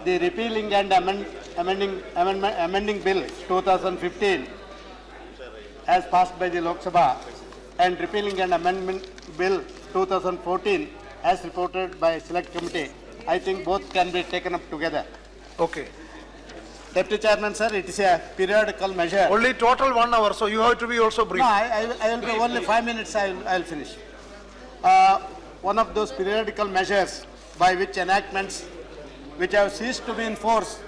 the Repealing and Amending Bill 2015 as passed by the Lok Sabha and Repealing and Amendment Bill 2014 as reported by Select Committee, I think both can be taken up together. Okay. Deputy Chairman, sir, it is a periodical measure. Only total 1 hour, so you have to be also brief. No, I will be only 5 minutes, I will finish. One of those periodical measures by which enactments which have ceased to be in force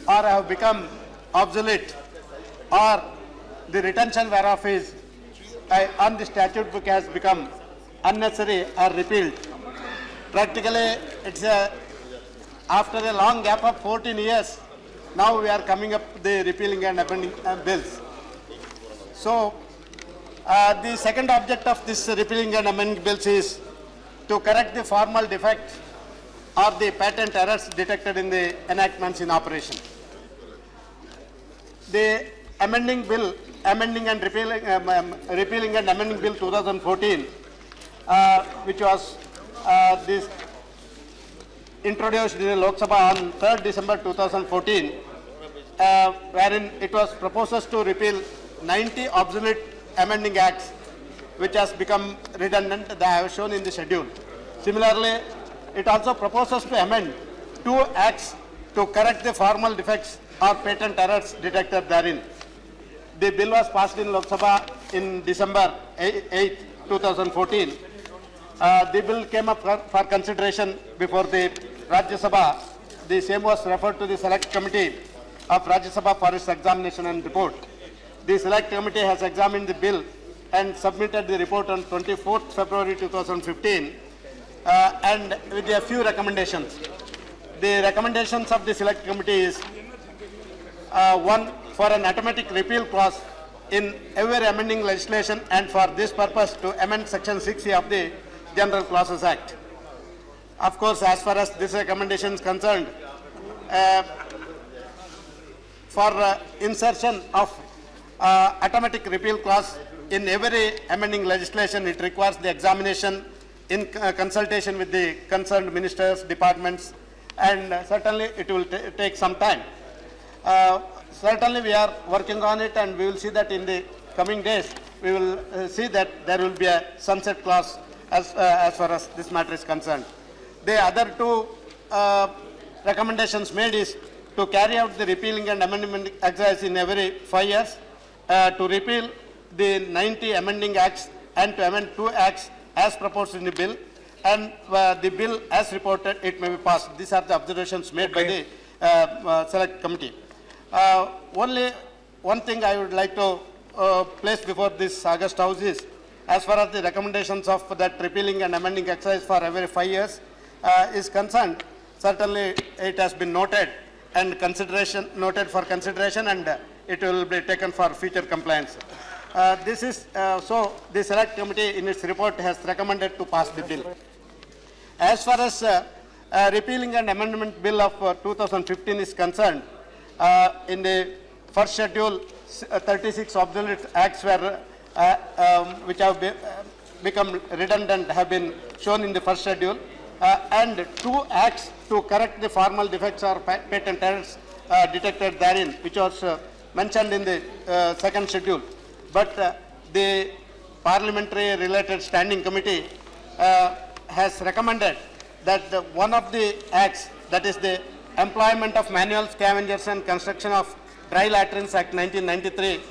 or have become obsolete or the retention whereof is on the statute book has become unnecessary or repealed. Practically, it's after a long gap of 14 years, now we are coming up with the repealing and amending bills. So, the second object of this repealing and amending bills is to correct the formal defect or the patent errors detected in the enactments in operation. The amending bill, amending and repealing and amending bill 2014, which was this introduced in the Lok Sabha on 3rd December 2014, wherein it was proposes to repeal 90 obsolete amending acts which has become redundant, that I have shown in the schedule. Similarly, it also proposes to amend 2 acts to correct the formal defects or patent errors detected therein. The bill was passed in Lok Sabha in December 8, 2014. The bill came up for consideration before the Rajya Sabha. The same was referred to the Select Committee of Rajya Sabha for its examination and report. The Select Committee has examined the bill and submitted the report on 24th February 2015 and with a few recommendations. The recommendations of the Select Committee is one, for an automatic repeal clause in every amending legislation, and for this purpose to amend Section 6A of the General Clauses Act. Of course, as far as this recommendation is concerned, for insertion of automatic repeal clause in every amending legislation, it requires the examination in consultation with the concerned ministers, departments, and certainly it will take some time. Certainly we are working on it, and we will see that in the coming days we will see that there will be a sunset clause as far as this matter is concerned. The other 2 recommendations made is to carry out the repealing and amendment exercise in every 5 years, to repeal the 90 amending acts and to amend 2 acts as proposed in the bill, and the bill as reported it may be passed. These are the observations made by the Select Committee. Only one thing I would like to place before this August House is, as far as the recommendations of that repealing and amending exercise for every 5 years is concerned, certainly it has been noted and noted for consideration, and it will be taken for future compliance. This is so the Select Committee in its report has recommended to pass the bill. As far as repealing and amendment bill of 2015 is concerned, in the first schedule, 36 obsolete acts were which have become redundant have been shown in the first schedule, and 2 acts to correct the formal defects or patent errors detected therein, which was mentioned in the second schedule. But the Parliamentary Related Standing Committee has recommended that one of the acts, that is the Employment of Manual Scavengers and Construction of Dry Latrines Act 1993,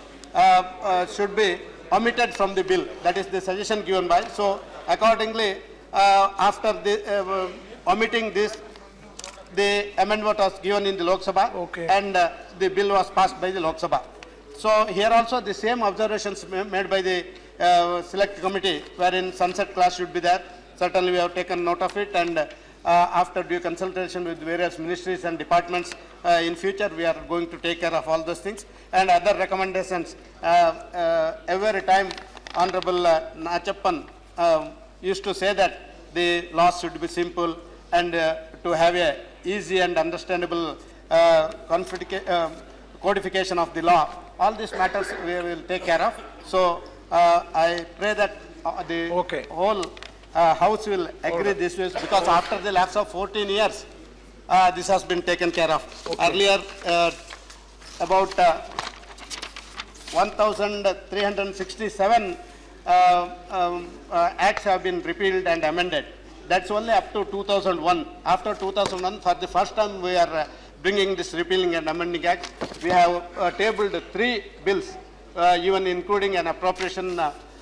should be omitted from the bill. That is the suggestion given by. So accordingly, after the omitting this, the amendment was given in the Lok Sabha, and the bill was passed by the Lok Sabha. So here also the same observations made by the Select Committee, wherein sunset clause should be there. Certainly we have taken note of it, and after due consultation with various ministries and departments, in future we are going to take care of all those things. And other recommendations, every time Honorable Nachappan used to say that the laws should be simple and to have a easy and understandable codification of the law. All these matters we will take care of. So I pray that the whole House will agree this way, because after the lapse of 14 years, this has been taken care of. Earlier, about 1,367 acts have been repealed and amended. That's only up to 2001. After 2001, for the first time, we are bringing this Repealing and Amending Act. We have tabled 3 bills, even including an appropriation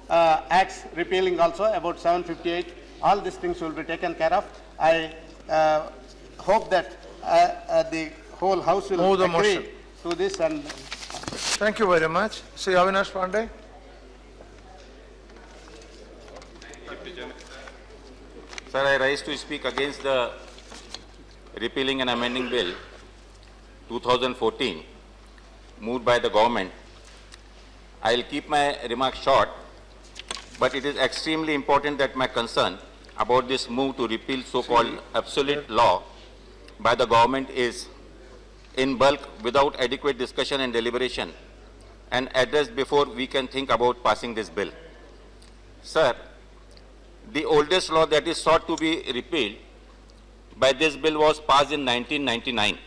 acts repealing also, about 758. All these things will be taken care of. I hope that the whole House will Move the agree motion. to this. And Thank you very much. Sri Avinash Pandey. Sir, I rise to speak against the Repealing and Amending Bill 2014 moved by the government. I will keep my remarks short, but it is extremely important that my concern about this move to repeal so-called obsolete law by the government is in bulk without adequate discussion and deliberation and addressed before we can think about passing this bill. Sir, the oldest law that is sought to be repealed by this bill was passed in 1999.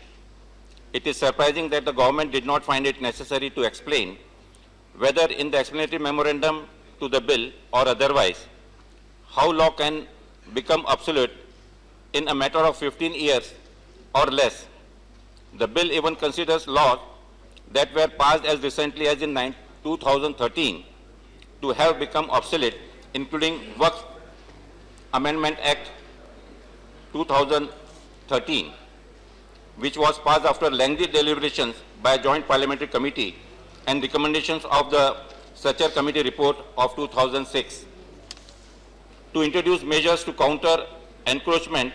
It is surprising that the government did not find it necessary to explain whether in the explanatory memorandum to the bill or otherwise, how law can become obsolete in a matter of 15 years or less. The bill even considers laws that were passed as recently as in 2013 to have become obsolete, including Waqf Amendment Act 2013, which was passed after lengthy deliberations by a joint parliamentary committee and recommendations of the Sachar Committee report of 2006, to introduce measures to counter encroachment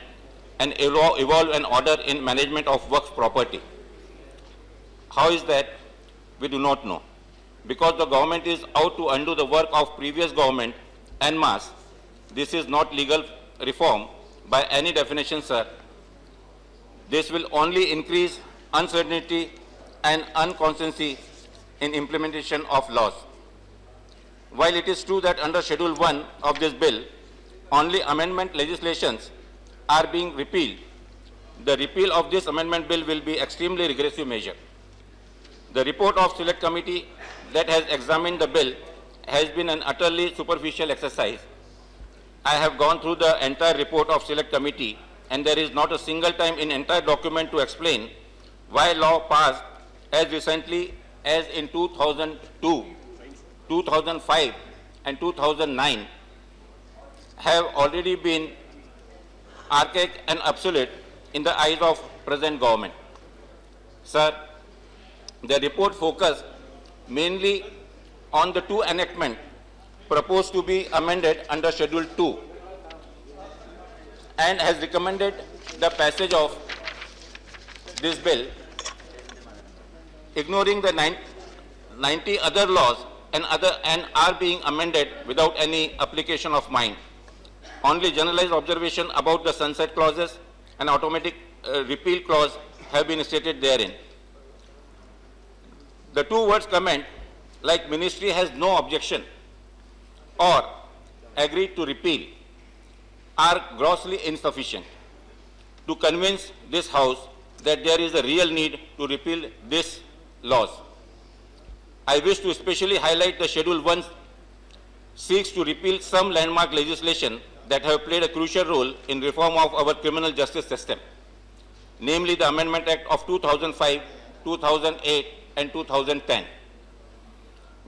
and evolve an order in management of Waqf property. How is that? We do not know. Because the government is out to undo the work of previous government en masse. This is not legal reform by any definition, sir. This will only increase uncertainty and inconsistency in implementation of laws. While it is true that under Schedule 1 of this bill, only amendment legislations are being repealed, the repeal of this amendment bill will be extremely regressive measure. The report of Select Committee that has examined the bill has been an utterly superficial exercise. I have gone through the entire report of Select Committee and there is not a single time in entire document to explain why law passed as recently as in 2002, 2005 and 2009 have already been archaic and obsolete in the eyes of present government. Sir, the report focused mainly on the 2 enactments proposed to be amended under Schedule 2 and has recommended the passage of this bill, ignoring the 90 other laws and are being amended without any application of mine. Only generalized observation about the sunset clauses and automatic repeal clause have been stated therein. The 2 words comment like ministry has no objection or agreed to repeal are grossly insufficient to convince this House that there is a real need to repeal these laws. I wish to especially highlight the Schedule 1 seeks to repeal some landmark legislation that have played a crucial role in reform of our criminal justice system, namely the Amendment Act of 2005, 2008 and 2010.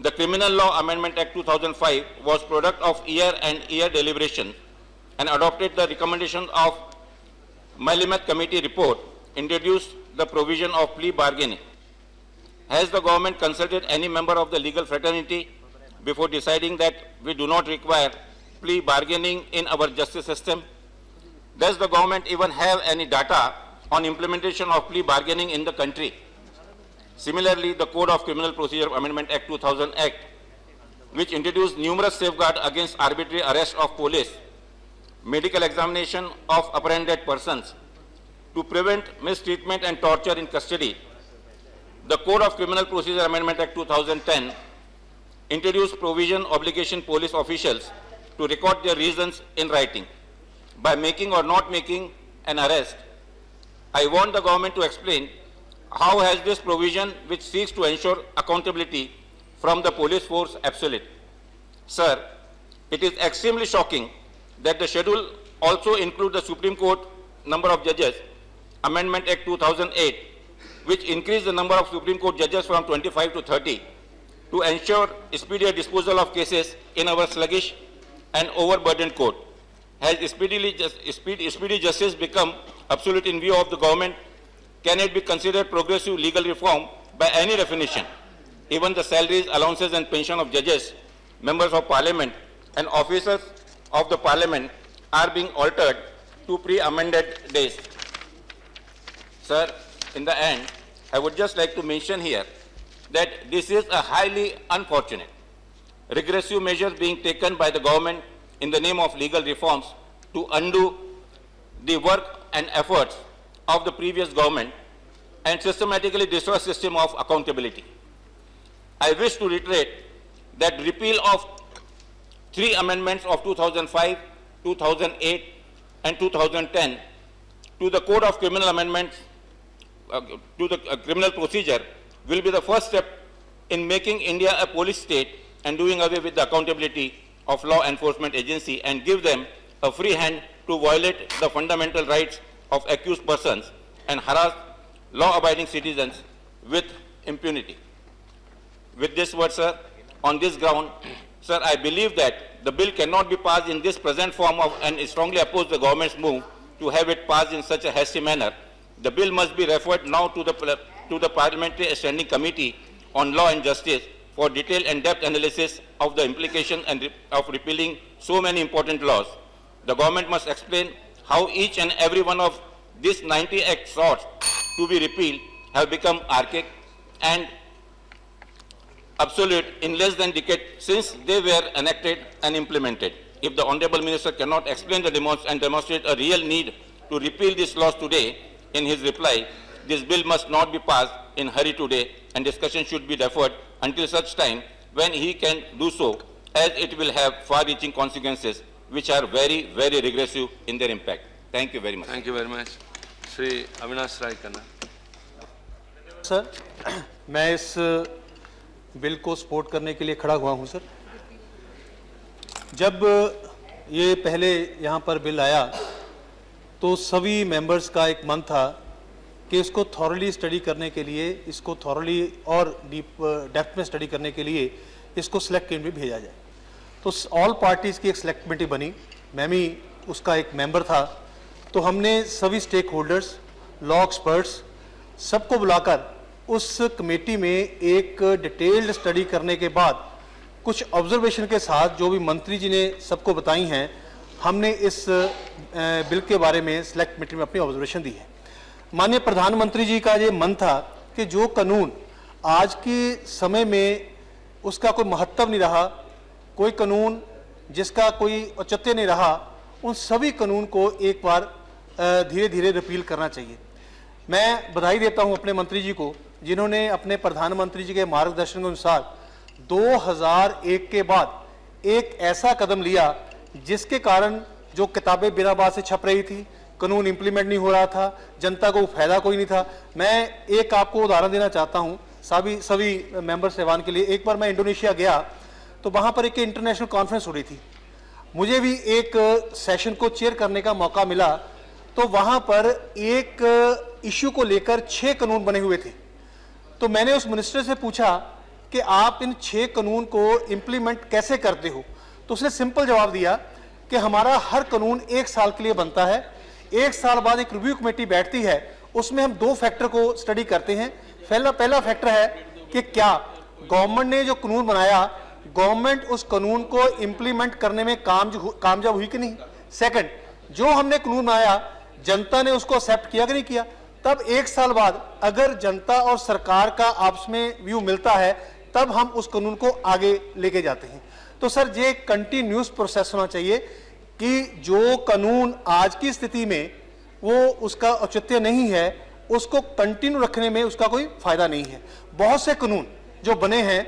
The Criminal Law Amendment Act 2005 was product of year and year deliberation and adopted the recommendation of Malimat Committee report, introduced the provision of plea bargaining. Has the government consulted any member of the legal fraternity before deciding that we do not require plea bargaining in our justice system? Does the government even have any data on implementation of plea bargaining in the country? Similarly, the Code of Criminal Procedure Amendment Act 2000 Act, which introduced numerous safeguards against arbitrary arrest of police, medical examination of apprehended persons, to prevent mistreatment and torture in custody. The Code of Criminal Procedure Amendment Act 2010 introduced provision obligation police officials to record their reasons in writing by making or not making an arrest. I want the government to explain how has this provision which seeks to ensure accountability from the police force obsolete. Sir, it is extremely shocking that the schedule also includes the Supreme Court number of judges, Amendment Act 2008, which increased the number of Supreme Court judges from 25 to 30 to ensure speedier disposal of cases in our sluggish and overburdened court. Has speedy justice become absolute in view of the government? Can it be considered progressive legal reform by any definition? Even the salaries, allowances and pension of judges, members of parliament and officers of the parliament are being altered to pre-amended days. Sir, in the end, I would just like to mention here that this is a highly unfortunate, regressive measures being taken by the government in the name of legal reforms to undo the work and efforts of the previous government and systematically destroy system of accountability. I wish to reiterate that repeal of 3 amendments of 2005, 2008 and 2010 to the Code of Criminal Amendments to the criminal procedure will be the first step in making India a police state and doing away with the accountability of law enforcement agency and give them a free hand to violate the fundamental rights of accused persons and harass law-abiding citizens with impunity. With this word, sir, on this ground, sir, I believe that the bill cannot be passed in this present form and strongly oppose the government's move to have it passed in such a hasty manner. The bill must be referred now to the Parliamentary Standing Committee on Law and Justice for detailed and depth analysis of the implication of repealing so many important laws. The government must explain how each and every one of these 90 acts sought to be repealed have become archaic and obsolete in less than a decade since they were enacted and implemented. If the Honorable Minister cannot explain and demonstrate a real need to repeal these laws today, in his reply, this bill must not be passed in hurry today and discussion should be deferred until such time when he can do so, as it will have far-reaching consequences which are very, very regressive in their impact. Thank you very much. Thank you very much. Shri Avinash Rai Khanna. Sir, मैं इस bill को support करने के लिए खड़ा हुआ हूं sir. जब ये पहले यहाँ पर बिल आया तो सभी मेंबर्स का एक मन था कि इसको थॉरली स्टडी करने के लिए, इसको थॉरली और डेप्थ में स्टडी करने के लिए इसको सेलेक्ट कमेटी में भेजा जाए। तो ऑल पार्टीज़ की एक सेलेक्ट कमेटी बनी, मैं भी उसका एक मेंबर था। तो हमने सभी स्टेक होल्डर्स, लॉ एक्सपर्ट्स सबको बुलाकर उस कमेटी में एक डिटेल्ड स्टडी करने के बाद कुछ ऑब्जर्वेशन के साथ जो भी मंत्री जी ने सबको बताई हैं, हमने इस बिल के बारे में सेलेक्ट कमेटी में अपनी ऑब्जर्वेशन दी है। माननीय प्रधानमंत्री जी का ये मन था कि जो कानून आज के समय में उसका कोई महत्व नहीं रहा, कोई कानून जिसका कोई औचित्य नहीं रहा, उन सभी कानून को एक बार धीरे धीरे रिपील करना चाहिए। मैं बधाई देता हूं अपने मंत्री जी को, जिन्होंने अपने प्रधानमंत्री जी के मार्गदर्शन के अनुसार 2001 के बाद एक ऐसा कदम लिया जिसके कारण जो किताबें बिना बात से छप रही थी, कानून इंप्लीमेंट नहीं हो रहा था, जनता को फायदा कोई नहीं था। मैं एक आपको उदाहरण देना चाहता हूं सभी मेंबर साहबान के लिए। एक बार मैं इंडोनेशिया गया तो वहां पर एक इंटरनेशनल कॉन्फ्रेंस हो रही थी, मुझे भी एक सेशन को चेयर करने का मौका मिला। तो वहां पर एक इश्यू को लेकर 6 कानून बने हुए थे। तो मैंने उस मिनिस्टर से पूछा कि आप इन 6 कानून को इंप्लीमेंट कैसे करते हो? तो उसने सिंपल जवाब दिया कि हमारा हर कानून 1 साल के लिए बनता है, 1 साल बाद एक रिव्यू कमेटी बैठती है, उसमें हम 2 फैक्टर को स्टडी करते हैं। पहला फैक्टर है कि क्या गवर्नमेंट ने जो कानून बनाया, गवर्नमेंट उस कानून को इंप्लीमेंट करने में कामयाब हुई कि नहीं। सेकंड, जो हमने कानून बनाया जनता ने उसको एक्सेप्ट किया कि नहीं किया। तब 1 साल बाद अगर जनता और सरकार का आपस में व्यू मिलता है तब हम उस कानून को आगे लेके जाते हैं। तो सर ये कंटिन्यूस प्रोसेस होना चाहिए कि जो कानून आज की स्थिति में वो उसका औचित्य नहीं है, उसको कंटिन्यू रखने में उसका कोई फायदा नहीं है। बहुत से कानून जो बने हैं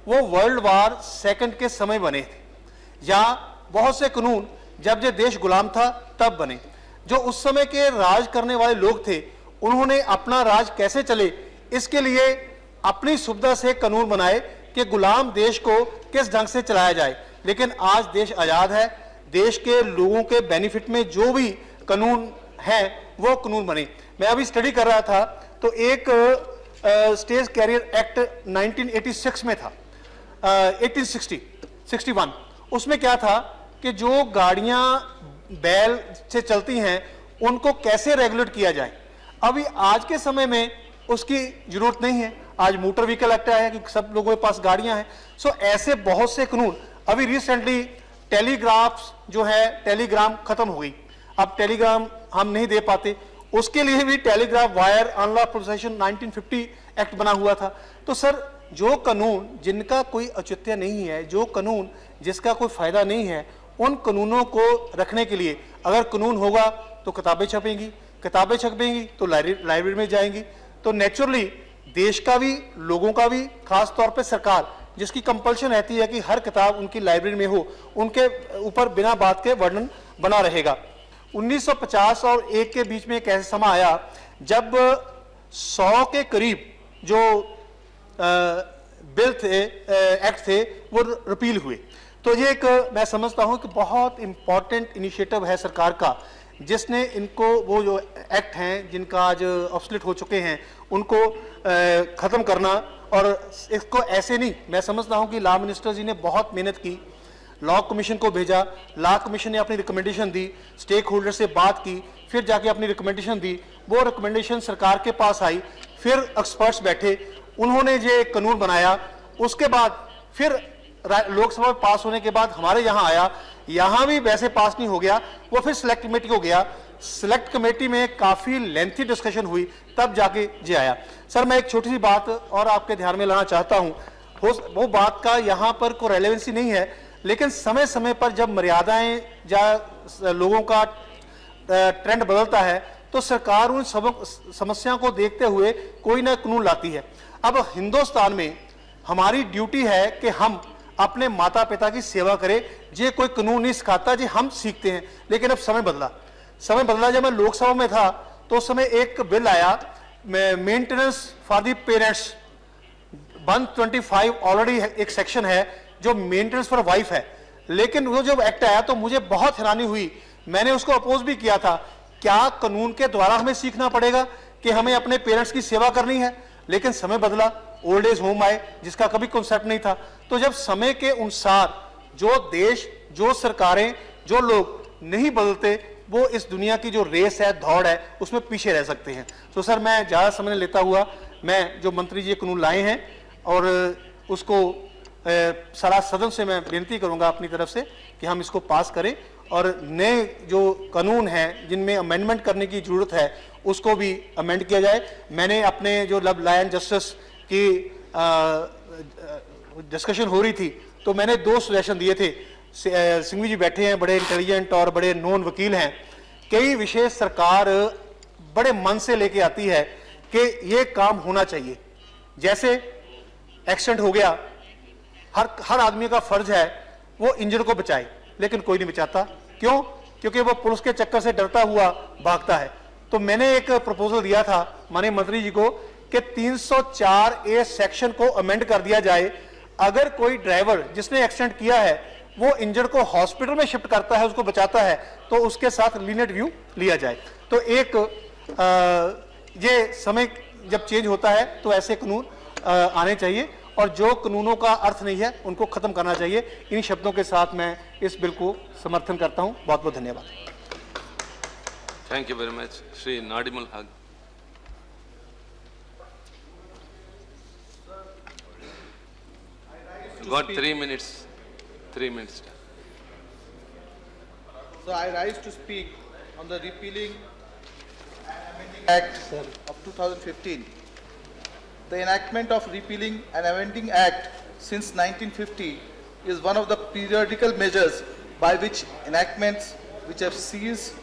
वो वर्ल्ड वार 2 के समय बने थे, या बहुत से कानून जब ये देश गुलाम था तब बने। जो उस समय के राज करने वाले लोग थे उन्होंने अपना राज कैसे चले इसके लिए अपनी सुविधा से कानून बनाए कि गुलाम देश को किस ढंग से चलाया जाए। लेकिन आज देश आज़ाद है, देश के लोगों के बेनिफिट में जो भी कानून है वो कानून बने। मैं अभी स्टडी कर रहा था तो एक स्टेज कैरियर एक्ट 1986 में था, 1861, उसमें क्या था कि जो गाड़ियां बैल से चलती हैं उनको कैसे रेगुलेट किया जाए। अभी आज के समय में उसकी जरूरत नहीं है, आज मोटर व्हीकल एक्ट आया है कि सब लोगों के पास गाड़ियां हैं। सो ऐसे बहुत से कानून, अभी रिसेंटली टेलीग्राफ्स जो है, टेलीग्राम खत्म हो गई, अब टेलीग्राम हम नहीं दे पाते, उसके लिए भी telegraph wire unlawful possession 1950 act बना हुआ था। तो सर जो कानून जिनका कोई औचित्य नहीं है, जो कानून जिसका कोई फायदा नहीं है, उन कानूनों को रखने के लिए अगर कानून होगा तो किताबें छपेंगी, किताबें छपेंगी तो लाइब्रेरी में जाएंगी, तो नेचुरली देश का भी, लोगों का भी, खास तौर पे सरकार जिसकी कंपल्शन रहती है कि हर किताब उनकी लाइब्रेरी में हो, उनके ऊपर बिना बात के वर्णन बना रहेगा। 1950 और 1 के बीच में एक ऐसा समय आया जब 100 के करीब जो बिल थे, एक्ट थे, वो रिपील हुए। तो ये एक मैं समझता हूं कि बहुत इंपॉर्टेंट इनिशिएटिव है सरकार का, जिसने इनको वो जो एक्ट हैं जिनका आज ऑब्सोलीट हो चुके हैं उनको ख़त्म करना। और इसको ऐसे नहीं, मैं समझता हूं कि लॉ मिनिस्टर जी ने बहुत मेहनत की, लॉ कमीशन को भेजा, लॉ कमीशन ने अपनी रिकमेंडेशन दी, स्टेक होल्डर से बात की, फिर जाके अपनी रिकमेंडेशन दी, वो रिकमेंडेशन सरकार के पास आई, फिर एक्सपर्ट्स बैठे, उन्होंने ये कानून बनाया, उसके बाद फिर लोकसभा में पास होने के बाद हमारे यहाँ आया, यहाँ भी वैसे पास नहीं हो गया, वो फिर सिलेक्ट कमेटी को गया, सिलेक्ट कमेटी में काफ़ी लेंथी डिस्कशन हुई, तब जाके ये आया। सर मैं एक छोटी सी बात और आपके ध्यान में लाना चाहता हूँ, वो बात का यहाँ पर कोई रेलेवेंसी नहीं है, लेकिन समय समय पर जब मर्यादाएं या लोगों का ट्रेंड बदलता है तो सरकार उन सब समस्याओं को देखते हुए कोई ना कानून लाती है। अब हिंदुस्तान में हमारी ड्यूटी है कि हम अपने माता पिता की सेवा करें, ये कोई कानून नहीं सिखाता, जी हम सीखते हैं। लेकिन अब समय बदला। जब मैं लोकसभा में था तो उस समय एक बिल आया, maintenance for the parents 125 already एक सेक्शन है जो मेंटेनेंस फॉर वाइफ है, लेकिन वो जब एक्ट आया तो मुझे बहुत हैरानी हुई, मैंने उसको अपोज भी किया था। क्या कानून के द्वारा हमें सीखना पड़ेगा कि हमें अपने पेरेंट्स की सेवा करनी है? लेकिन समय बदला, ओल्ड एज होम आए जिसका कभी कॉन्सेप्ट नहीं था। तो जब समय के अनुसार जो देश, जो सरकारें, जो लोग नहीं बदलते, वो इस दुनिया की जो रेस है, दौड़ है, उसमें पीछे रह सकते हैं। तो सर मैं ज़्यादा समय लेता हुआ, मैं जो मंत्री जी कानून लाए हैं और उसको सारा सदन से मैं विनती करूंगा अपनी तरफ से कि हम इसको पास करें और नए जो कानून हैं जिनमें अमेंडमेंट करने की जरूरत है उसको भी अमेंड किया जाए। मैंने अपने जो लॉ एंड जस्टिस की डिस्कशन हो रही थी तो मैंने 2 सजेशन दिए थे। सिंघवी जी बैठे हैं, बड़े इंटेलिजेंट और बड़े नॉन वकील हैं। कई विषय सरकार बड़े मन से लेके आती है कि ये काम होना चाहिए, जैसे एक्सीडेंट हो गया, हर आदमी का फर्ज है वो इंजर्ड को बचाए, लेकिन कोई नहीं बचाता। क्यों? क्योंकि वो पुलिस के चक्कर से डरता हुआ भागता है। तो मैंने एक प्रपोजल दिया था माननीय मंत्री जी को कि 304A सेक्शन को अमेंड कर दिया जाए। अगर कोई ड्राइवर जिसने एक्सीडेंट किया है वो इंजर्ड को हॉस्पिटल में शिफ्ट करता है, उसको बचाता है, तो उसके साथ लीनियंट व्यू लिया जाए। तो एक ये समय जब चेंज होता है तो ऐसे कानून आने चाहिए और जो कानूनों का अर्थ नहीं है उनको खत्म करना चाहिए। इन शब्दों के साथ मैं इस बिल को समर्थन करता हूं। बहुत बहुत धन्यवाद। Thank you very much. Shri Nadimul Haq. You got 3 minutes. 3 minutes. So I rise to speak on the Repealing and Amending Act of 2015. The enactment of Repealing and Amending Act since 1950 is one of the periodical measures by which enactments which have ceased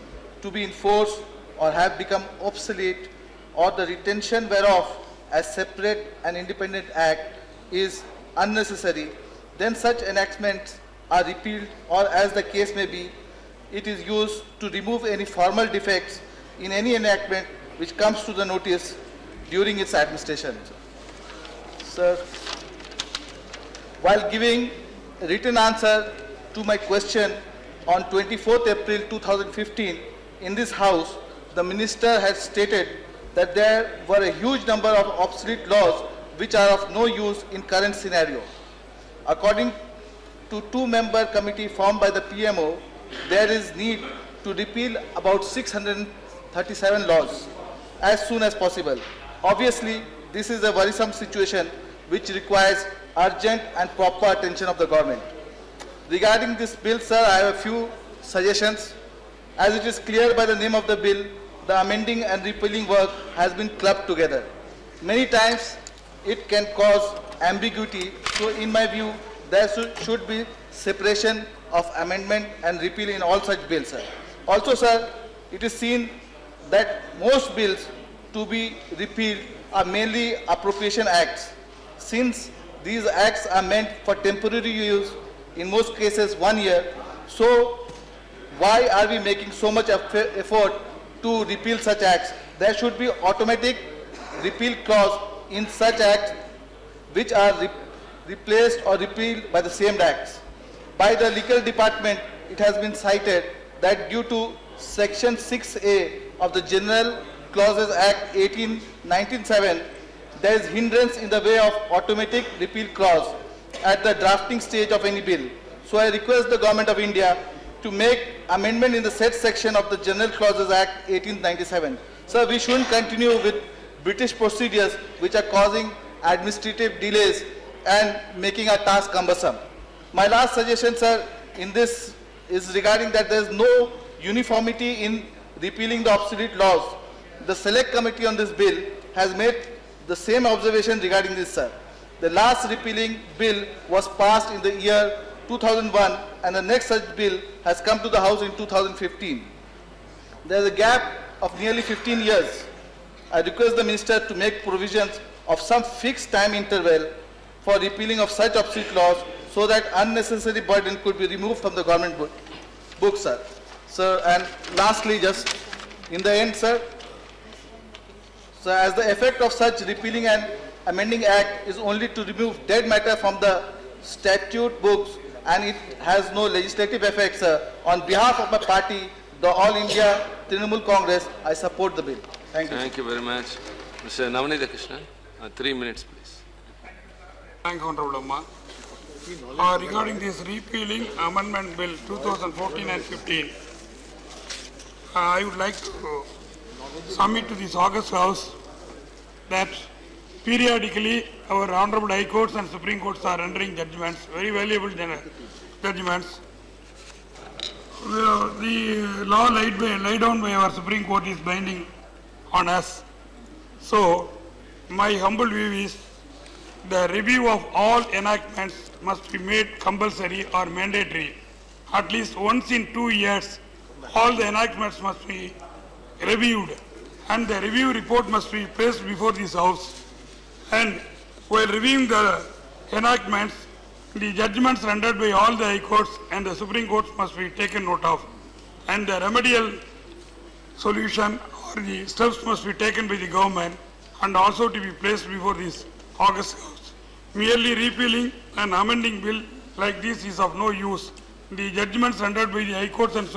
to be enforced or have become obsolete or the retention whereof as separate and independent act is unnecessary, then such enactments are repealed, or as the case may be, it is used to remove any formal defects in any enactment which comes to the notice during its administration. Sir, while giving a written answer to my question on 24th April 2015 in this House, the Minister had stated that there were a huge number of obsolete laws which are of no use in current scenario. According to two-member committee formed by the PMO, there is need to repeal about 637 laws as soon as possible. Obviously, this is a worrisome situation which requires urgent and proper attention of the government. Regarding this bill, sir, I have a few suggestions. As it is clear by the name of the bill, the amending and repealing work has been clubbed together. Many times, it can cause ambiguity, so in my view, there should be separation of amendment and repeal in all such bills, sir. Also, sir, it is seen that most bills to be repealed are mainly appropriation acts. Since these acts are meant for temporary use, in most cases 1 year, so why are we making so much effort to repeal such acts? There should be automatic repeal clause in such acts which are replaced or repealed by the same acts. By the legal department, it has been cited that due to Section 6A of the General Clauses Act 1997, there is hindrance in the way of automatic repeal clause at the drafting stage of any bill. So I request the Government of India to make amendment in the said section of the General Clauses Act 1897. Sir, we shouldn't continue with British procedures which are causing administrative delays and making our task cumbersome. My last suggestion, sir, in this is regarding that there is no uniformity in repealing the obsolete laws. The Select Committee on this bill has made the same observation regarding this, sir. The last repealing bill was passed in the year 2001 and the next such bill has come to the House in 2015. There is a gap of nearly 15 years. I request the Minister to make provisions of some fixed time interval for repealing of such obsolete laws so that unnecessary burden could be removed from the government books, sir. Sir, and lastly, just in the end, sir, so as the effect of such repealing and amending act is only to remove dead matter from the statute books and it has no legislative effect, sir, on behalf of my party, the All India Trinamool Congress, I support the bill. Thank you. Thank you very much. Mr. Navneet Krishnan, 3 minutes, please. Thank you, Honorable Amma. Regarding this repealing amendment bill 2014 and 15, I would like to submit to this August House that periodically our Honorable High Courts and Supreme Courts are rendering judgments, very valuable judgments. The law laid down by our Supreme Court is binding on us. So, my humble view is the review of all enactments must be made compulsory or mandatory. At least once in 2 years, all the enactments must be reviewed and the review report must be placed before this House. And while reviewing the enactments, the judgments rendered by all the High Courts and the Supreme Courts must be taken note of. And the remedial solution or the steps must be taken by the government and also to be placed before this August House. Merely repealing and amending bill like this is of no use. The judgments rendered by the High Courts and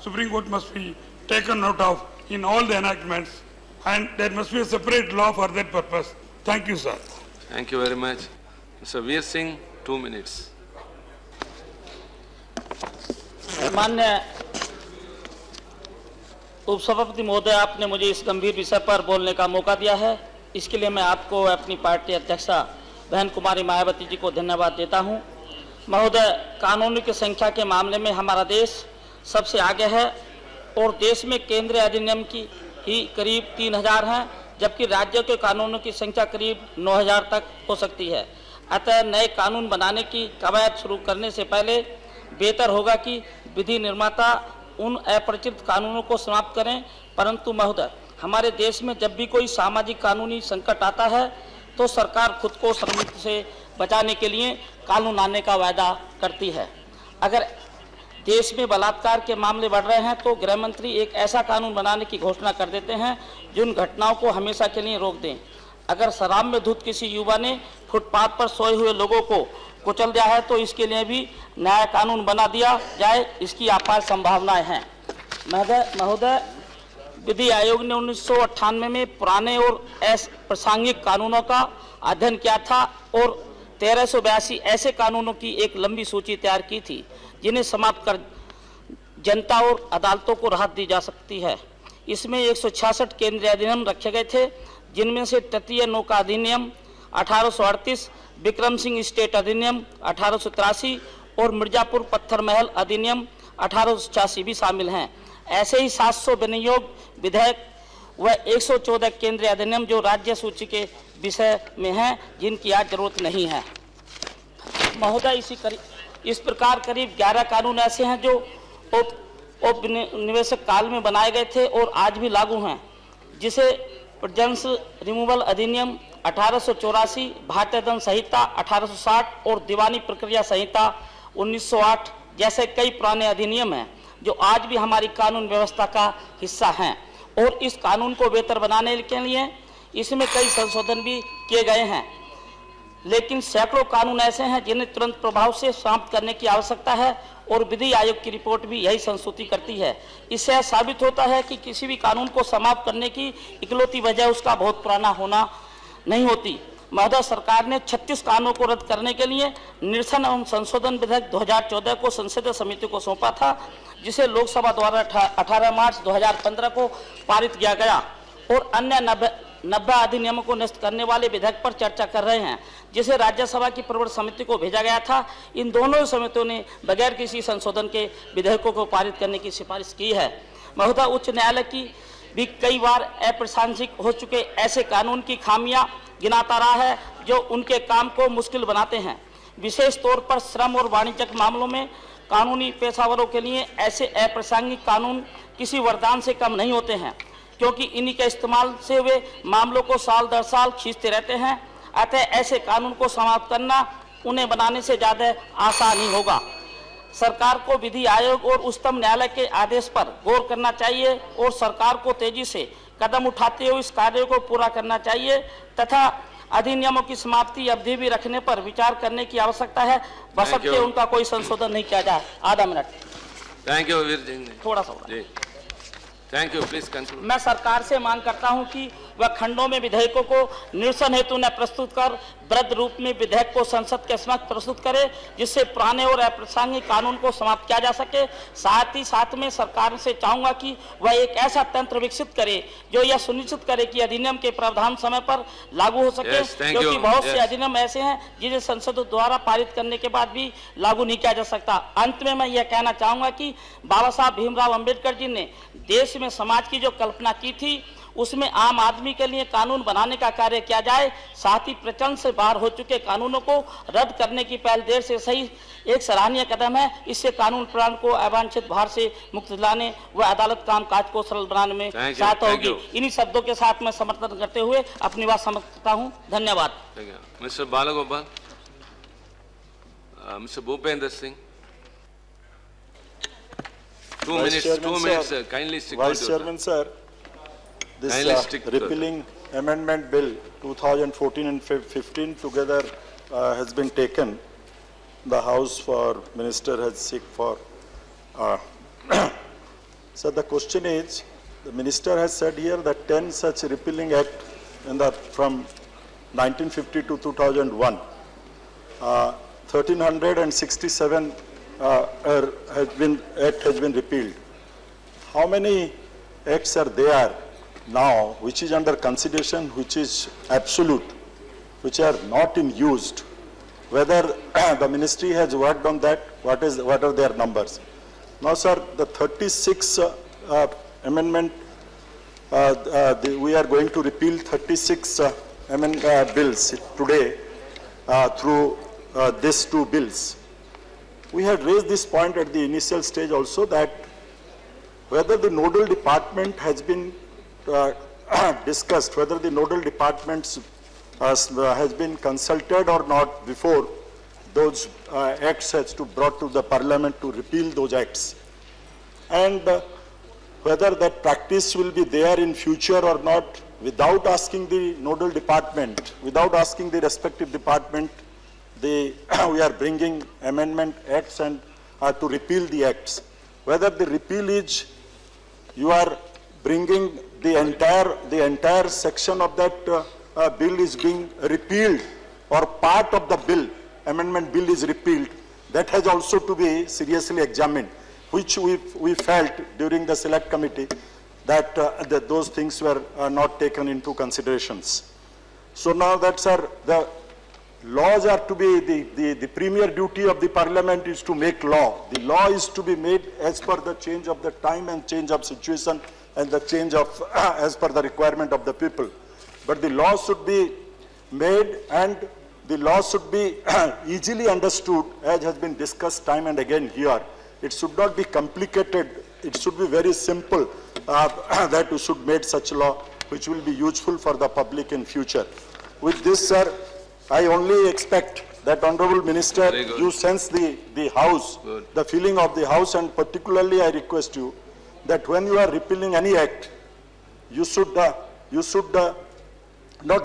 Supreme Court must be taken note of in all the enactments and there must be a separate law for that purpose. Thank you, sir. Thank you very much. Mr. Veer Singh, 2 minutes. माननीय उपसभापति महोदय, आपने मुझे इस गंभीर विषय पर बोलने का मौका दिया है, इसके लिए मैं आपको अपनी पार्टी अध्यक्षा बहन कुमारी मायावती जी को धन्यवाद देता हूं। महोदय, कानूनों की संख्या के मामले में हमारा देश सबसे आगे है और देश में केंद्रीय अधिनियम की ही करीब 3000 हैं, जबकि राज्यों के कानूनों की संख्या करीब 9000 तक हो सकती है। अतः नए कानून बनाने की कवायद शुरू करने से पहले बेहतर होगा कि विधि निर्माता उन अपरिचित कानूनों को समाप्त करें। परंतु महोदय, हमारे देश में जब भी कोई सामाजिक कानूनी संकट आता है तो सरकार खुद को श्रमिक से बचाने के लिए कानून लाने का वायदा करती है। अगर देश में बलात्कार के मामले बढ़ रहे हैं तो गृह मंत्री एक ऐसा कानून बनाने की घोषणा कर देते हैं जो उन घटनाओं को हमेशा के लिए रोक दें। अगर शराब में धुत किसी युवा ने फुटपाथ पर सोए हुए लोगों को कुचल दिया है तो इसके लिए भी नया कानून बना दिया जाए, इसकी अपार संभावनाएं हैं। महोदय, विधि आयोग ने 1998 में पुराने और अप्रासंगिक कानूनों का अध्ययन किया था और 1382 ऐसे कानूनों की एक लंबी सूची तैयार की थी जिन्हें समाप्त कर जनता और अदालतों को राहत दी जा सकती है। इसमें 166 केंद्रीय अधिनियम रखे गए थे, जिनमें से तटीय नौका अधिनियम 1838, विक्रम सिंह स्टेट अधिनियम 1883 और मिर्जापुर पत्थर महल अधिनियम 1886 भी शामिल हैं। ऐसे ही 700 विनियोग विधेयक व 114 केंद्रीय अधिनियम जो राज्य सूची के विषय में हैं, जिनकी आज जरूरत नहीं है। महोदय, इस प्रकार करीब 11 कानून ऐसे हैं जो औपनिवेशिक काल में बनाए गए थे और आज भी लागू हैं, जिसे प्रेजेंस रिमूवल अधिनियम 1884, भारतीय दंड संहिता 1860 और दीवानी प्रक्रिया संहिता 1908 जैसे कई पुराने अधिनियम हैं जो आज भी हमारी कानून व्यवस्था का हिस्सा हैं और इस कानून को बेहतर बनाने के लिए इसमें कई संशोधन भी किए गए हैं। लेकिन सैकड़ों कानून ऐसे हैं जिन्हें तुरंत प्रभाव से समाप्त करने की आवश्यकता है और विधि आयोग की रिपोर्ट भी यही संस्तुति करती है। इससे साबित होता है कि किसी भी कानून को समाप्त करने की इकलौती वजह उसका बहुत पुराना होना नहीं होती। महोदय, सरकार ने 36 कानूनों को रद्द करने के लिए निरसन एवं संशोधन विधेयक 2014 को संसदीय समिति को सौंपा था, जिसे लोकसभा द्वारा 18 मार्च 2015 को पारित किया गया और अन्य 90 अधिनियमों को नष्ट करने वाले विधेयक पर चर्चा कर रहे हैं, जिसे राज्यसभा की प्रवर समिति को भेजा गया था। इन दोनों समितियों ने बगैर किसी संशोधन के विधेयकों को पारित करने की सिफारिश की है। महोदय, उच्च न्यायालय की भी कई बार अप्रासंगिक हो चुके ऐसे कानून की खामियां गिनाता रहा है जो उनके काम को मुश्किल बनाते हैं। विशेष तौर पर श्रम और वाणिज्यिक मामलों में कानूनी पेशेवरों के लिए ऐसे अप्रासंगिक कानून किसी वरदान से कम नहीं होते हैं, क्योंकि इन्हीं के इस्तेमाल से वे मामलों को साल दर साल खींचते रहते हैं। अतः ऐसे कानून को समाप्त करना उन्हें बनाने से ज़्यादा आसान ही होगा। सरकार को विधि आयोग और उच्चतम न्यायालय के आदेश पर गौर करना चाहिए और सरकार को तेजी से कदम उठाते हुए इस कार्य को पूरा करना चाहिए तथा अधिनियमों की समाप्ति अवधि भी रखने पर विचार करने की आवश्यकता है, बशर्ते उनका कोई संशोधन नहीं किया जाए। आधा minute. Thank you Veer ji. थोड़ा सा जी, थैंक यू, प्लीज कंक्लूड। मैं सरकार से मांग करता हूं कि वह खंडों में विधेयकों को निरसन हेतु न प्रस्तुत कर वृहद रूप में विधेयक को संसद के समक्ष प्रस्तुत करे, जिससे पुराने और अप्रासंगिक कानून को समाप्त किया जा सके। साथ ही साथ में सरकार से चाहूंगा कि वह एक ऐसा तंत्र विकसित करे जो यह सुनिश्चित करे कि अधिनियम के प्रावधान समय पर लागू हो सके, क्योंकि बहुत से अधिनियम ऐसे हैं जिन्हें संसद द्वारा पारित करने के बाद भी लागू नहीं किया जा सकता। अंत में मैं यह कहना चाहूंगा कि बाबा साहब भीमराव अम्बेडकर जी ने देश में समाज की जो कल्पना की थी उसमें आम आदमी के लिए कानून बनाने का कार्य किया जाए। साथ ही प्रचलन से बाहर हो चुके कानूनों को रद्द करने की पहल देर से सही एक सराहनीय कदम है। इससे कानून प्रणाली को अवांछित भार से मुक्त दिलाने व अदालत काम-काज को सरल बनाने में सहायता होगी। इन्हीं शब्दों के साथ मैं समर्थन करते हुए अपनी बात समाप्त करता हूँ। धन्यवाद। Mister Balagopal, mister Bhupendra Singh, 2 minutes, kindly stick to Vice Chairman, sir, this repealing amendment bill 2014 and 15 together has been taken. The House for Minister has seek for. So the question is, the Minister has said here that 10 such repealing act from 1950 to 2001, 1367 act has been repealed. How many acts are there now which is under consideration, which is absolute, which are not in used? Whether the ministry has worked on that, what are their numbers? Now, sir, the 36 amendment, we are going to repeal 36 bills today through these two bills. We had raised this point at the initial stage also, that whether the nodal department has been discussed, whether the nodal departments has been consulted or not before those acts has to brought to the parliament to repeal those acts. And whether that practice will be there in future or not, without asking the nodal department, without asking the respective department, we are bringing amendment acts and to repeal the acts. Whether the repeal is, you are bringing the entire section of that bill is being repealed, or part of the bill, amendment bill is repealed, that has also to be seriously examined, which we felt during the select committee that, that those things were not taken into considerations. So now that's the laws are to be, the premier duty of the parliament is to make law. The law is to be made as per the change of the time and change of situation and the change of, as per the requirement of the people. But the law should be made and the law should be easily understood, as has been discussed time and again here. It should not be complicated. It should be very simple that we should make such law which will be useful for the public in future. With this, sir, I only expect that Honorable Minister, you sense the House, the feeling of the House, and particularly I request you that when you are repealing any act, you should not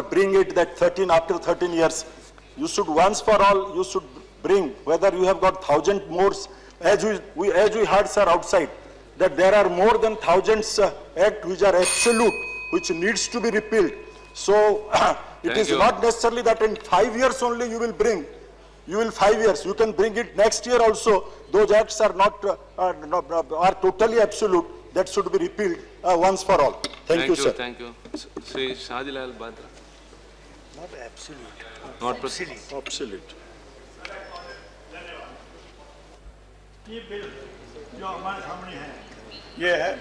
bring it that after 13 years. You should once for all, you should bring, whether you have got 1,000 more, as we heard, sir, outside, that there are more than thousands acts which are absolute, which needs to be repealed. So it is not necessarily that in 5 years only you will bring. You will 5 years. You can bring it next year also. Those acts are not are totally absolute. That should be repealed once for all. Thank you, sir. Thank you. Sri Shadilal Badra. Not absolute. Not Absolute. ये bill जो हमारे सामने है, ये है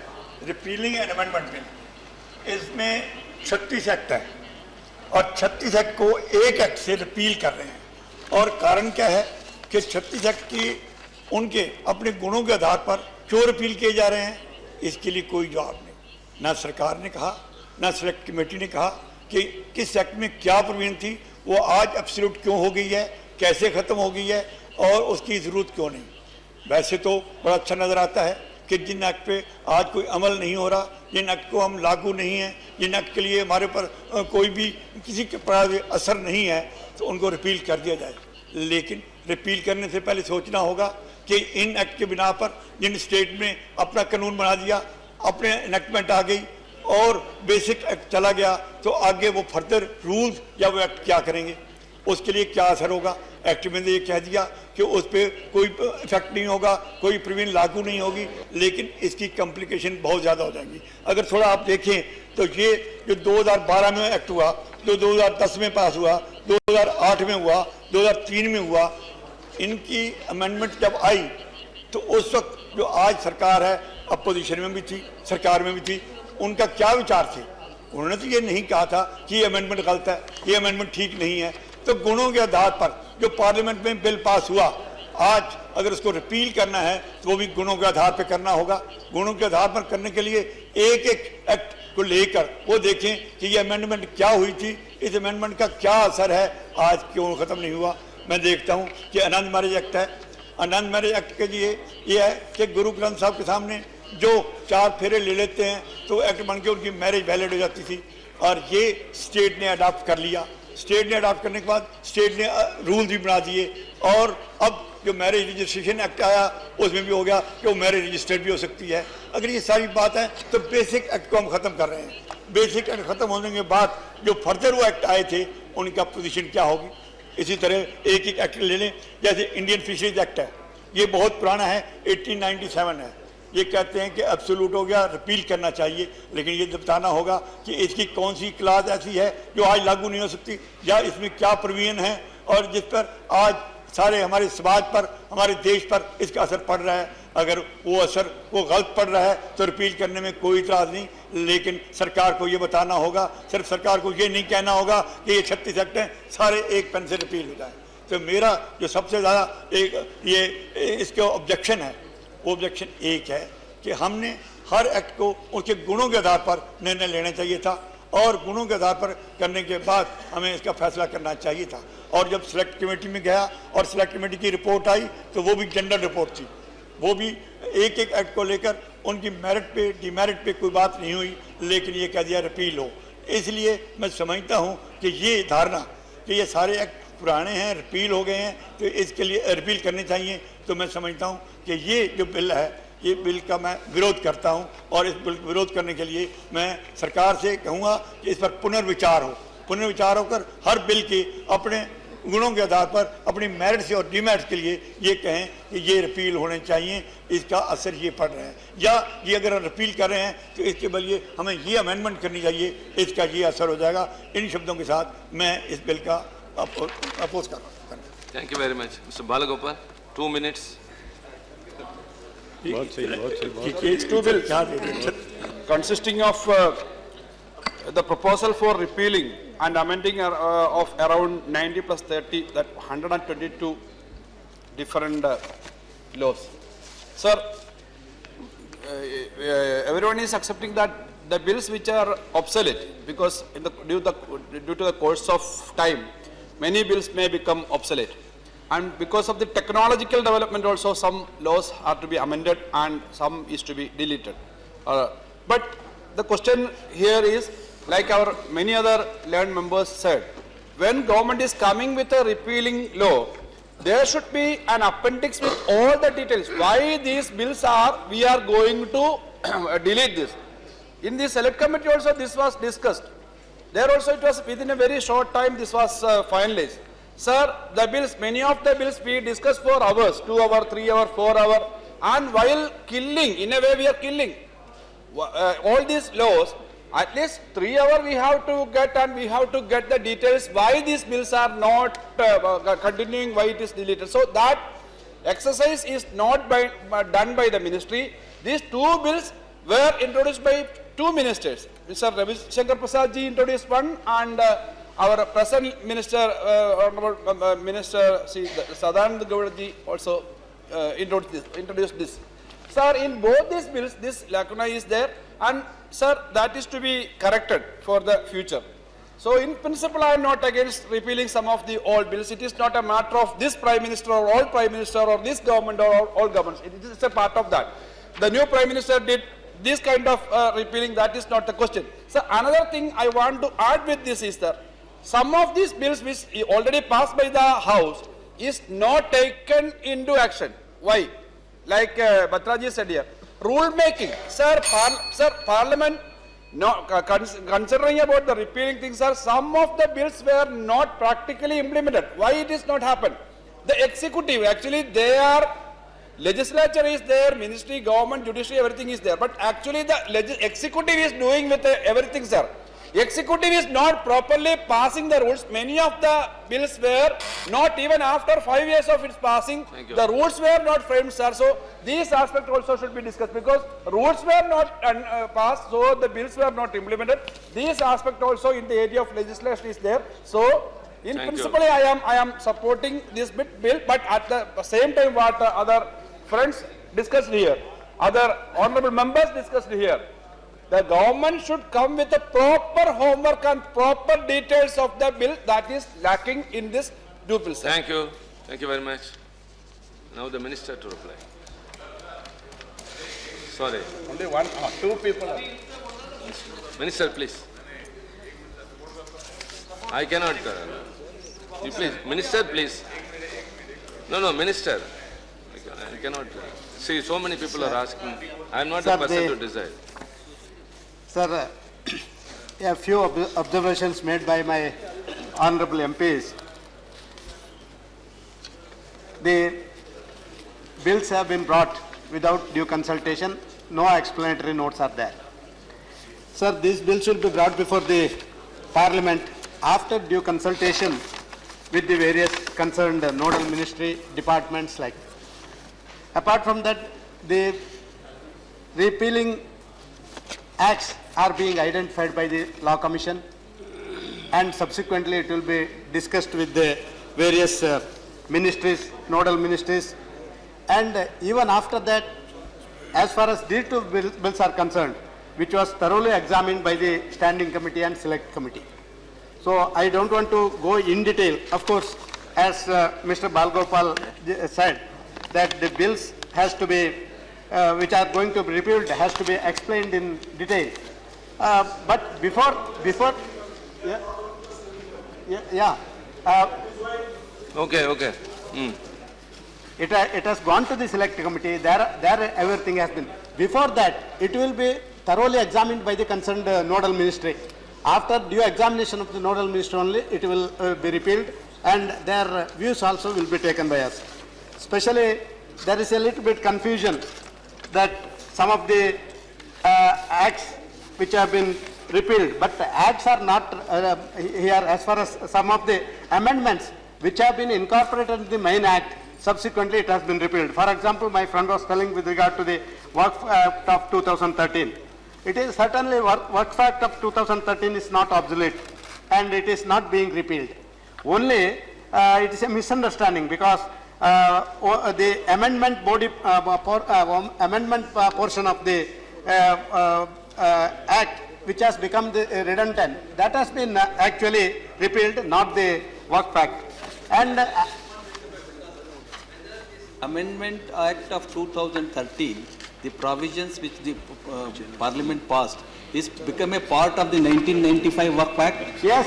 repealing and amendment bill. इसमें 36 act है और 36 एक्ट को एक एक्ट से रिपील कर रहे हैं। और कारण क्या है कि 36 एक्ट की उनके अपने गुणों के आधार पर क्यों रिपील किए जा रहे हैं, इसके लिए कोई जवाब नहीं। ना सरकार ने कहा, ना सेलेक्ट कमेटी ने कहा कि किस एक्ट में क्या प्रोविजन थी, वो आज एब्सोल्यूट क्यों हो गई है, कैसे ख़त्म हो गई है और उसकी ज़रूरत क्यों नहीं। वैसे तो बड़ा अच्छा नज़र आता है कि जिन एक्ट पे आज कोई अमल नहीं हो रहा, जिन एक्ट को हम लागू नहीं हैं, जिन एक्ट के लिए हमारे पर कोई भी किसी के पर असर नहीं है, तो उनको रिपील कर दिया जाए। लेकिन रिपील करने से पहले सोचना होगा कि इन एक्ट के बिना पर जिन स्टेट में अपना कानून बना दिया, अपने इनेक्टमेंट आ गई और बेसिक एक्ट चला गया, तो आगे वो फर्दर रूल्स या वो एक्ट क्या करेंगे, उसके लिए क्या असर होगा। एक्ट में ये कह दिया कि उस पर कोई इफेक्ट नहीं होगा, कोई प्रोविजन लागू नहीं होगी, लेकिन इसकी कॉम्प्लिकेशन बहुत ज़्यादा हो जाएंगी। अगर थोड़ा आप देखें तो ये जो 2012 में एक्ट हुआ, जो 2010 में पास हुआ, 2008 में हुआ, 2003 में हुआ, इनकी अमेंडमेंट जब आई तो उस वक्त जो आज सरकार है, अपोजिशन में भी थी, सरकार में भी थी, उनका क्या विचार थे। उन्होंने तो ये नहीं कहा था कि ये अमेंडमेंट गलत है, ये अमेंडमेंट ठीक नहीं है। तो गुणों के आधार पर जो पार्लियामेंट में बिल पास हुआ, आज अगर उसको रिपील करना है तो वो भी गुणों के आधार पर करना होगा। गुणों के आधार पर करने के लिए एक एक एक्ट को लेकर वो देखें कि ये अमेंडमेंट क्या हुई थी, इस अमेंडमेंट का क्या असर है, आज क्यों ख़त्म नहीं हुआ। मैं देखता हूँ कि आनंद मैरिज एक्ट है, आनंद मैरिज एक्ट के लिए ये है कि गुरु ग्रंथ साहब के सामने जो 4 फेरे ले लेते हैं तो एक्ट बन के उनकी मैरिज वैलिड हो जाती थी, और ये स्टेट ने अडॉप्ट कर लिया। स्टेट ने अडॉप्ट करने के बाद स्टेट ने रूल भी बना दिए, और अब जो मैरिज रजिस्ट्रेशन एक्ट आया उसमें भी हो गया कि वो मैरिज रजिस्टर्ड भी हो सकती है। अगर ये सारी बात है तो बेसिक एक्ट को हम ख़त्म कर रहे हैं। बेसिक एक्ट ख़त्म होने के बाद जो फर्दर वो एक्ट आए थे उनका पोजीशन क्या होगी। इसी तरह एक एक एक्ट ले लें, जैसे इंडियन फिशरीज एक्ट है, ये बहुत पुराना है, 1897 है। ये कहते हैं कि एब्सोल्यूट हो गया, रिपील करना चाहिए, लेकिन ये बताना होगा कि इसकी कौन सी क्लास ऐसी है जो आज लागू नहीं हो सकती, या इसमें क्या प्रोविजन है और जिस पर आज सारे हमारे समाज पर, हमारे देश पर इसका असर पड़ रहा है। अगर वो असर वो गलत पड़ रहा है तो रिपील करने में कोई इतराज़ नहीं, लेकिन सरकार को ये बताना होगा। सिर्फ सरकार को ये नहीं कहना होगा कि ये 36 एक्ट हैं सारे एक पेन से रिपील हो जाए। तो मेरा जो सबसे ज़्यादा ये इसके ऑब्जेक्शन है, वो ऑब्जेक्शन एक है कि हमने हर एक्ट को उसके गुणों के आधार पर निर्णय लेना चाहिए था। और गुणों के आधार पर करने के बाद हमें इसका फैसला करना चाहिए था। और जब सिलेक्ट कमेटी में गया और सिलेक्ट कमेटी की रिपोर्ट आई तो वो भी जेंडर रिपोर्ट थी, वो भी एक एक एक्ट को लेकर उनकी मेरिट पे डिमेरिट पे कोई बात नहीं हुई, लेकिन ये कह दिया रिपील हो। इसलिए मैं समझता हूँ कि ये धारणा कि ये सारे एक्ट पुराने हैं, रिपील हो गए हैं, तो इसके लिए रिपील करने चाहिए। तो मैं समझता हूँ कि ये जो बिल है, ये बिल का मैं विरोध करता हूँ और इस बिल का विरोध करने के लिए मैं सरकार से कहूँगा कि इस पर पुनर्विचार हो, पुनर्विचार होकर हर बिल के अपने गुणों के आधार पर अपनी मेरिट से और डिमेरिट के लिए ये कहें कि ये रिपील होने चाहिए, इसका असर ये पड़ रहा है, या ये अगर रिपील कर रहे हैं तो इसके बदले हमें ये अमेंडमेंट करनी चाहिए, इसका ये असर हो जाएगा। इन शब्दों के साथ मैं इस बिल का अपोज कर रहा हूँ। Thank you very much. Mr. Balagopal, 2 minutes. Consisting of the proposal for repealing and amending of around 90 plus 30, that 122 different laws. Sir, everyone is accepting that the bills which are obsolete, because due to the course of time, many bills may become obsolete. And because of the technological development also, some laws are to be amended and some is to be deleted. But the question here is, like our many other learned members said, when government is coming with a repealing law, there should be an appendix with all the details. Why these bills are, we are going to delete this. In the select committee also this was discussed. There also it was within a very short time this was finalized. Sir, the bills, many of the bills we discussed for hours, 2 hours, 3 hours, 4 hours, and while killing, in a way we are killing all these laws, at least 3 hours we have to get, and we have to get the details why these bills are not continuing, why it is deleted. So that exercise is not done by the ministry. These 2 bills were introduced by 2 ministers. Mr. Ravi Shankar Prasad ji introduced one, and our present minister, Honorable Minister Sadanand Gowda ji also introduced this. Sir, in both these bills, this lacuna is there, and sir, that is to be corrected for the future. So in principle, I am not against repealing some of the old bills. It is not a matter of this Prime Minister or all Prime Minister or this government or all governments. It is a part of that. The new Prime Minister did this kind of repealing, that is not the question. So another thing I want to add with this is that some of these bills which already passed by the House is not taken into action. Why? Like Batraji said here, rule making. Sir, Parliament, considering about the repealing things, sir, some of the bills were not practically implemented. Why it is not happened? The executive, actually they are, legislature is there, ministry, government, judiciary, everything is there. But actually the executive is doing with everything, sir. Executive is not properly passing the rules. Many of the bills were not even after 5 years of its passing. The rules were not framed, sir. So these aspects also should be discussed, because rules were not passed, so the bills were not implemented. These aspects also in the area of legislation is there. So in principle, I am supporting this bill, but at the same time, what other friends discussed here, other honorable members discussed here, the government should come with a proper homework and proper details of the bill that is lacking in this two bills. Thank you. Thank you very much. Now the minister to reply. Sorry. Only one, 2 people. Minister, please. I cannot. You please. Minister, please. No, minister. I cannot. See, so many people are asking. I am not the person to decide. Sir, a few observations made by my honorable MPs. The bills have been brought without due consultation. No explanatory notes are there. Sir, these bills will be brought before the Parliament after due consultation with the various concerned nodal ministry departments like. Apart from that, the repealing acts are being identified by the Law Commission, and subsequently it will be discussed with the various ministries, nodal ministries, and even after that, as far as these 2 bills are concerned, which was thoroughly examined by the Standing Committee and Select Committee. So I don't want to go in detail. Of course, as Mr. Balgopal said, that the bills has to be, which are going to be repealed, has to be explained in detail. But before, Okay. it has gone to the Select Committee. There everything has been. Before that, it will be thoroughly examined by the concerned nodal ministry. After due examination of the nodal ministry only, it will be repealed, and their views also will be taken by us. Especially, there is a little bit confusion that some of the acts which have been repealed, but the acts are not here as far as some of the amendments which have been incorporated in the main act, subsequently it has been repealed. For example, my friend was telling with regard to the Work Act of 2013. It is certainly Work Act of 2013 is not obsolete and it is not being repealed. Only it is a misunderstanding because the amendment body amendment portion of the act which has become the redundant, that has been actually repealed, not the Work Act. And Amendment Act of 2013, the provisions which the Parliament passed, is become a part of the 1995 Work Act. yes,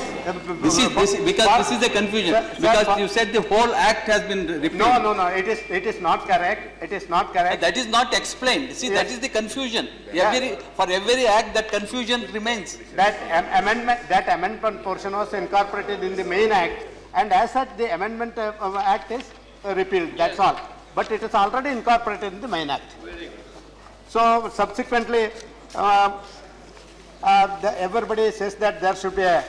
This is the confusion. Because you said the whole act has been repealed. No, it is not correct. It is not correct. That is not explained. See, that is the confusion. For every act, that confusion remains. That amendment portion was incorporated in the main act, and as such, the amendment act is repealed. That's all. But it is already incorporated in the main act. So subsequently, everybody says that there should be a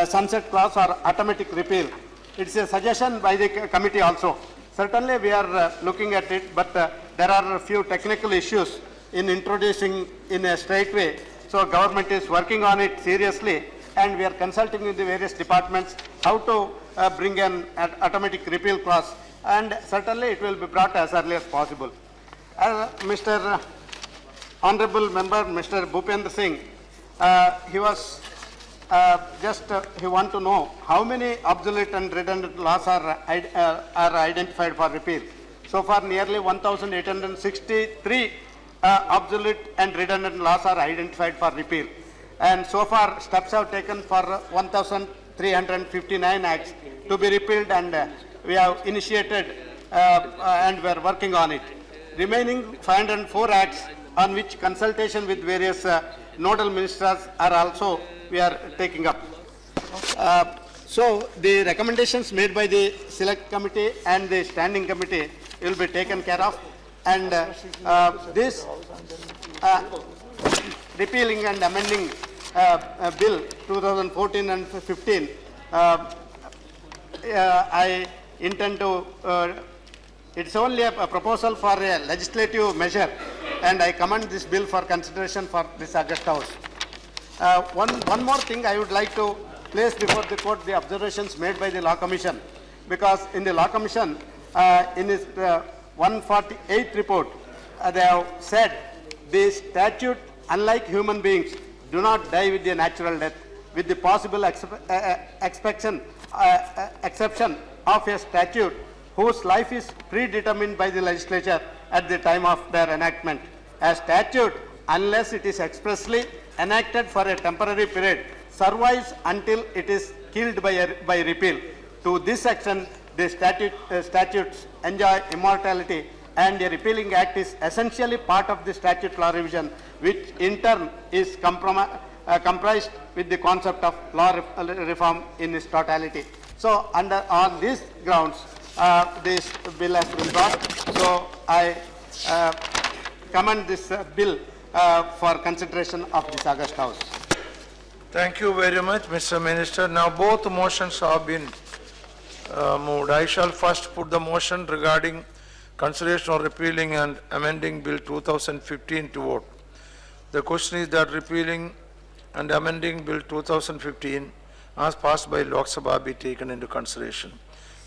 sunset clause or automatic repeal. It's a suggestion by the committee also. Certainly we are looking at it, but there are a few technical issues in introducing in a straight way. So government is working on it seriously, and we are consulting with the various departments how to bring an automatic repeal clause, and certainly it will be brought as early as possible. Mr. Honorable Member, Mr. Bhupendra Singh, he was he want to know how many obsolete and redundant laws are identified for repeal. So far, nearly 1,863 obsolete and redundant laws are identified for repeal. And so far, steps have taken for 1,359 acts to be repealed, and we have initiated and we are working on it. Remaining 504 acts on which consultation with various nodal ministers are also we are taking up. So the recommendations made by the Select Committee and the Standing Committee will be taken care of, and this Repealing and Amending Bill 2014 and 15, I intend to, it's only a proposal for a legislative measure, and I commend this bill for consideration for this August House. One more thing I would like to place before the court the observations made by the Law Commission, because in the Law Commission, in its 148th report, they have said the statute, unlike human beings, do not die with a natural death, with the possible exception of a statute whose life is predetermined by the legislature at the time of their enactment. A statute, unless it is expressly enacted for a temporary period, survives until it is killed by repeal. To this extent, the statutes enjoy immortality, and a repealing act is essentially part of the statute law revision, which in turn is comprised with the concept of law reform in its totality. So on these grounds, this bill has been brought. So I commend this bill for consideration of this August House. Thank you very much, Mr. Minister. Now both motions have been moved. I shall first put the motion regarding consideration of repealing and amending Bill 2015 to vote. The question is that repealing and amending Bill 2015 as passed by Lok Sabha be taken into consideration.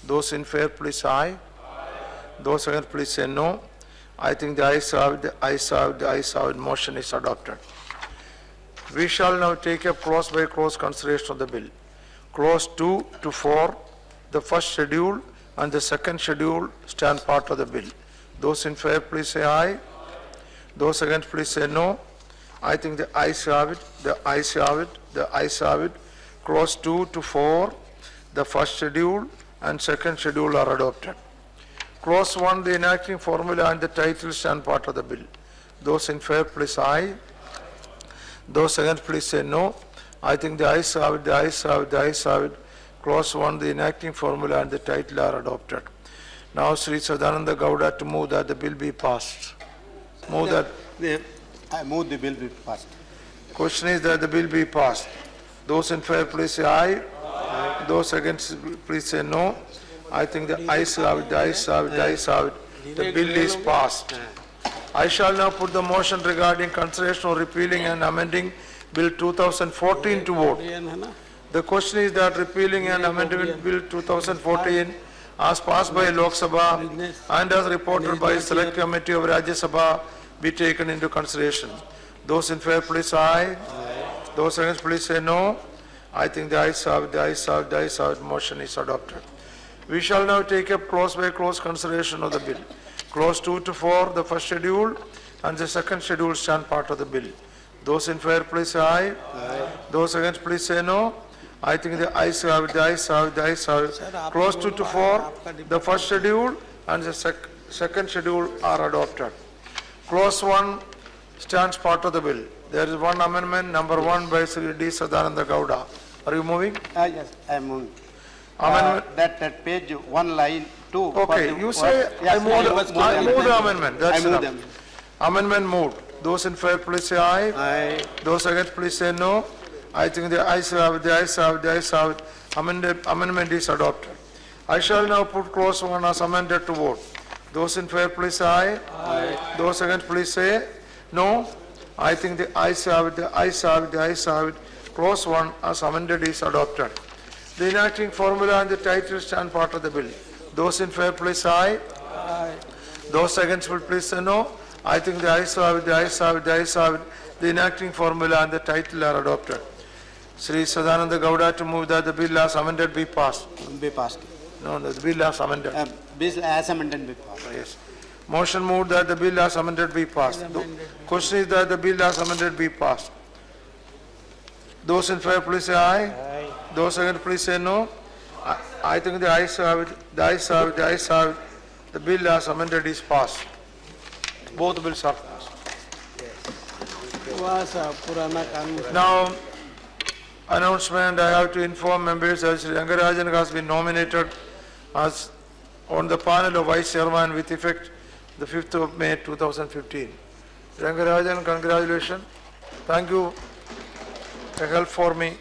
Those in favor, please say aye. Those against, please say no. I think the ayes have it, the ayes have it, the ayes have it. Motion is adopted. We shall now take up clause by clause consideration of the bill. Clause 2 to 4, the first schedule and the second schedule stand part of the bill. Those in favor, please say aye. Those against, please say no. I think the ayes have it, the ayes have it, the ayes have it. Clause 2 to 4, the first schedule and second schedule are adopted. Clause 1, the enacting formula and the title stand part of the bill. Those in favor, please aye. Those against, please say no. I think the ayes have it, the ayes have it, the ayes have it. Clause 1, the enacting formula and the title are adopted. Now, Sri Sadananda Gowda to move that the bill be passed. Move that. I move the bill be passed. Question is that the bill be passed. Those in favor, please say aye. Those against, please say no. I think the ayes have it, the ayes have it, the ayes have it. The bill is passed. I shall now put the motion regarding consideration of repealing and amending Bill 2014 to vote. The question is that repealing and amending Bill 2014 as passed by Lok Sabha and as reported by Select Committee of Rajya Sabha be taken into consideration. Those in favor, please say aye. Those against, please say no. I think the ayes have it, the ayes have it, the ayes have it. Motion is adopted. We shall now take up clause by clause consideration of the bill. Clause 2 to 4, the first schedule and the second schedule stand part of the bill. Those in favor, please say aye. Those against, please say no. I think the ayes have it, the ayes have it, the ayes have it. Clause 2 to 4, the first schedule and the second schedule are adopted. Clause 1 stands part of the bill. There is one amendment, number 1 by Sri D. Sadananda Gowda. Are you moving? Yes, I am moving. Amendment. That page 1 line 2. Okay, you say I moved the amendment. That's enough. Amendment moved. Those in favor, please say aye. Aye. Those against, please say no. I think the ayes have it, the ayes have it, the ayes have it. Amendment is adopted. I shall now put clause 1 as amended to vote. Those in favor, please say aye. Aye. Those against, please say no. I think the ayes have it, the ayes have it, the ayes have it. Clause 1 as amended is adopted. The enacting formula and the title stand part of the bill. Those in favor, please say aye. Aye. Those against, will please say no. I think the ayes have it, the ayes have it, the ayes have it. The enacting formula and the title are adopted. Sri Sadananda Gowda to move that the bill as amended be passed. Be passed. No, the bill as amended. Bill as amended be passed. Yes. Motion moved that the bill as amended be passed. Question is that the bill as amended be passed. Those in favor, please say aye. Aye. Those against, please say no. I think the ayes have it, the ayes have it, the ayes have it. The bill as amended is passed. Both bills are passed. Now, announcement, I have to inform members that Sri Rangarajan has been nominated as on the panel of Vice Chairman with effect the 5th of May 2015. Rangarajan, congratulations. Thank you for help for me.